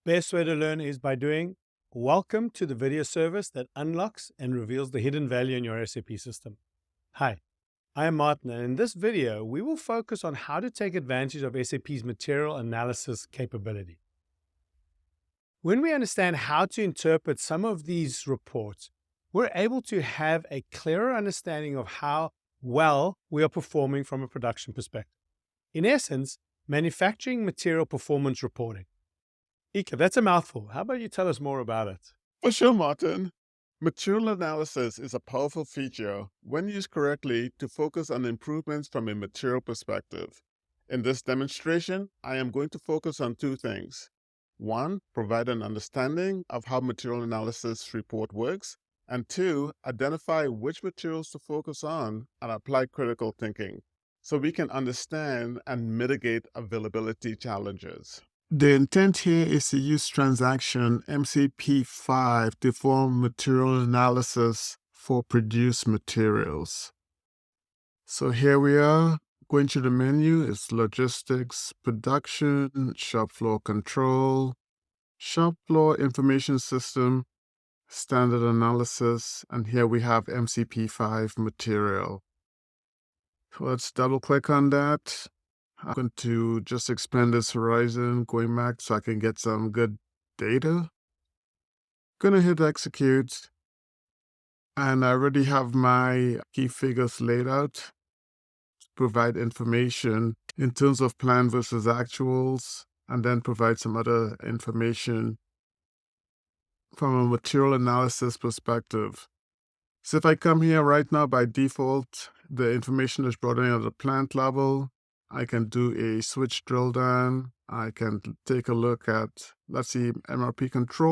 Best way to learn is by doing. Welcome to the video service that unlocks and reveals the hidden value in your SAP system. Hi, I am Martin, and in this video, we will focus on how to take advantage of SAP's material analysis capability. When we understand how to interpret some of these reports, we're able to have a clearer understanding of how well we are performing from a production perspective. In essence, manufacturing material performance reporting. Ika, that's a mouthful. How about you tell us more about it? For sure, Martin. Material analysis is a powerful feature when used correctly to focus on improvements from a material perspective. In this demonstration, I am going to focus on two things. One, provide an understanding of how material analysis report works, and two, identify which materials to focus on and apply critical thinking so we can understand and mitigate availability challenges. The intent here is to use transaction MCP5 to perform material analysis for produced materials. So here we are, going to the menu. It's logistics, production, shop floor control, shop floor information system, standard analysis, and here we have MCP5 material. So let's double click on that. I'm going to just expand this horizon, going back so I can get some good data. Gonna hit execute, and I already have my key figures laid out to provide information in terms of plan versus actuals, and then provide some other information from a material analysis perspective. So if I come here right now, by default, the information is brought in at the plant level. I can do a switch drill down. I can take a look at, let's see, MRP control